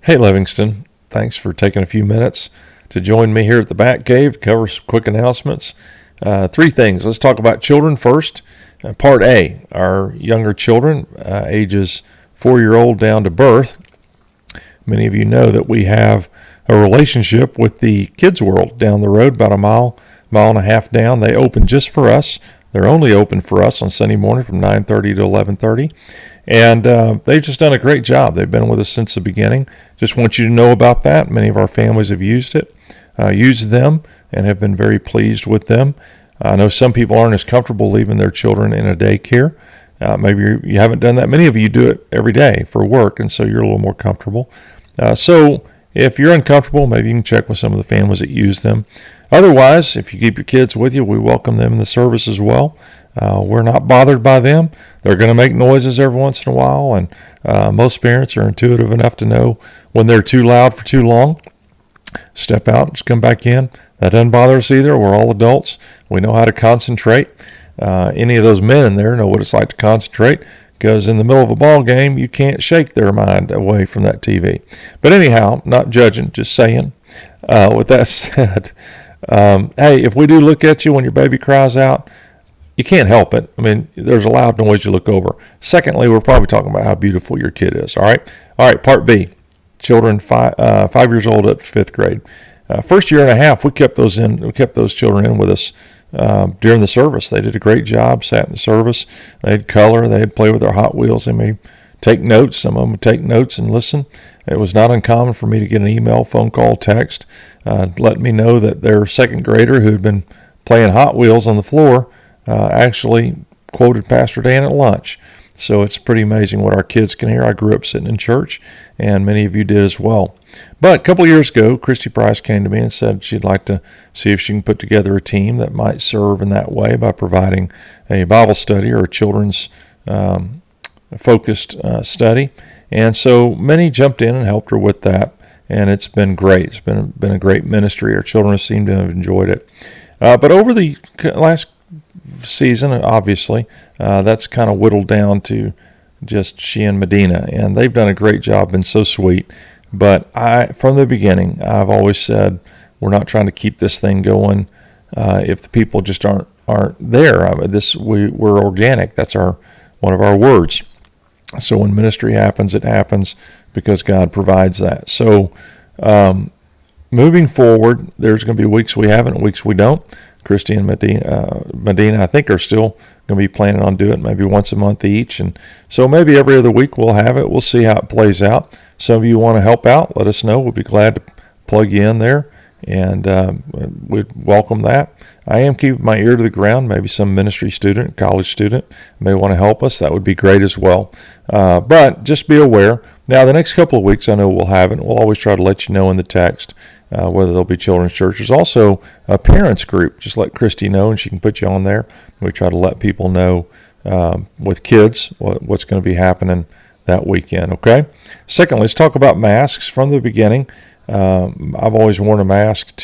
Hey, Livingston. Thanks for taking a few minutes to join me here at the Bat Cave to cover some quick announcements. Three things. Let's talk about children first. Part A, our younger children, ages 4-year-old down to birth. Many of you know that we have a relationship with the Kids World down the road, about a mile and a half down. They open just for us. They're only open for us on Sunday morning from 9:30 to 11:30. And they've just done a great job. They've been with us since the beginning. Just want you to know about that. Many of our families have used them, and have been very pleased with them. I know some people aren't as comfortable leaving their children in a daycare. Maybe you haven't done that. Many of you do it every day for work, and so you're a little more comfortable. So if you're uncomfortable, maybe you can check with some of the families that use them. Otherwise, if you keep your kids with you, we welcome them in the service as well. We're not bothered by them. They're going to make noises every once in a while, and most parents are intuitive enough to know when they're too loud for too long. Step out, just come back in. That doesn't bother us either. We're all adults. We know how to concentrate. Any of those men in there know what it's like to concentrate, because in the middle of a ball game, you can't shake their mind away from that TV. But anyhow, not judging, just saying. With that said, hey, if we do look at you when your baby cries out, you can't help it. I mean, there's a loud noise you look over. Secondly, we're probably talking about how beautiful your kid is. All right. Part B, children 5 years old up to 5th grade. First year and a half, we kept those children in with us during the service. They did a great job. Sat in the service. They'd color. They'd play with their Hot Wheels. They may take notes. Some of them would take notes and listen. It was not uncommon for me to get an email, phone call, text, letting me know that their 2nd grader who had been playing Hot Wheels on the floor actually quoted Pastor Dan at lunch. So it's pretty amazing what our kids can hear. I grew up sitting in church, and many of you did as well. But a couple of years ago, Christy Price came to me and said she'd like to see if she can put together a team that might serve in that way by providing a Bible study or a children's focused study. And so many jumped in and helped her with that, and it's been great. It's been a great ministry. Our children seem to have enjoyed it. But over the last season, obviously, that's kind of whittled down to just she and Medina, and they've done a great job, been so sweet. But from the beginning, I've always said we're not trying to keep this thing going if the people just aren't there. We're organic. That's one of our words. So when ministry happens, it happens because God provides that. So moving forward, there's going to be weeks we have it and weeks we don't. Christy and Medina, I think, are still going to be planning on doing it maybe once a month each. And so maybe every other week we'll have it. We'll see how it plays out. Some of you want to help out, let us know. We'll be glad to plug you in there, and we'd welcome that. I am keeping my ear to the ground. Maybe some ministry student, college student may want to help us. That would be great as well. But just be aware. Now, the next couple of weeks, I know we'll have it. We'll always try to let you know in the text whether there'll be children's church. There's also a parents group. Just let Christy know, and she can put you on there. We try to let people know with kids what's going to be happening that weekend, okay? Second, let's talk about masks from the beginning. I've always worn a mask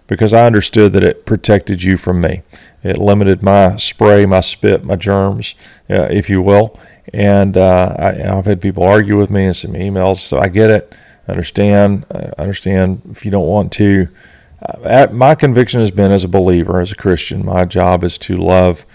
because I understood that it protected you from me. It limited my spray, my spit, my germs, if you will. And I've had people argue with me and send me emails, so I get it. I understand if you don't want to. My conviction has been, as a believer, as a Christian, my job is to love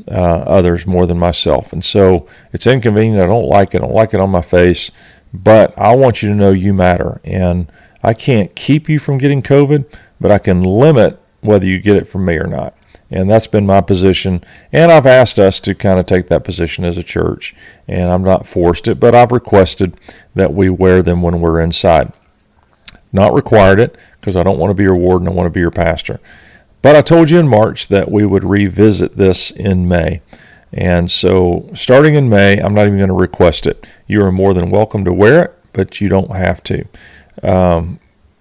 others more than myself. And so it's inconvenient. I don't like it. I don't like it on my face. But I want you to know you matter. And I can't keep you from getting COVID, but I can limit whether you get it from me or not. And that's been my position. And I've asked us to kind of take that position as a church. And I'm not forced it, but I've requested that we wear them when we're inside. Not required it, because I don't want to be your warden. I want to be your pastor. But I told you in March that we would revisit this in May. And so starting in May, I'm not even going to request it. You are more than welcome to wear it, but you don't have to.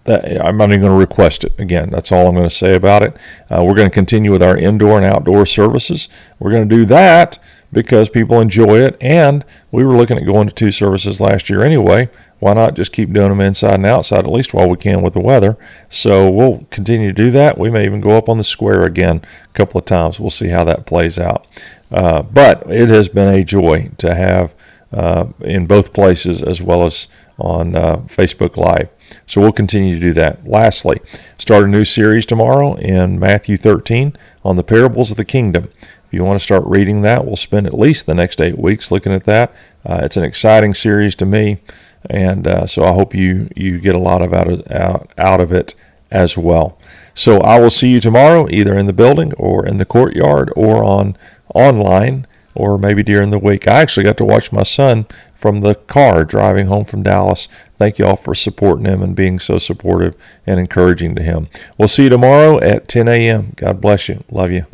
I'm not even going to request it. Again, that's all I'm going to say about it. We're going to continue with our indoor and outdoor services. We're going to do that because people enjoy it, and we were looking at going to 2 services last year anyway. Why not just keep doing them inside and outside, at least while we can with the weather? So we'll continue to do that. We may even go up on the square again a couple of times. We'll see how that plays out. But it has been a joy to have in both places as well as on Facebook Live. So we'll continue to do that. Lastly, start a new series tomorrow in Matthew 13 on the parables of the kingdom. If you want to start reading that, we'll spend at least the next 8 weeks looking at that. It's an exciting series to me, and so I hope you get a lot of out of it as well. So I will see you tomorrow, either in the building or in the courtyard or online, or maybe during the week. I actually got to watch my son from the car driving home from Dallas. Thank you all for supporting him and being so supportive and encouraging to him. We'll see you tomorrow at 10 a.m. God bless you. Love you.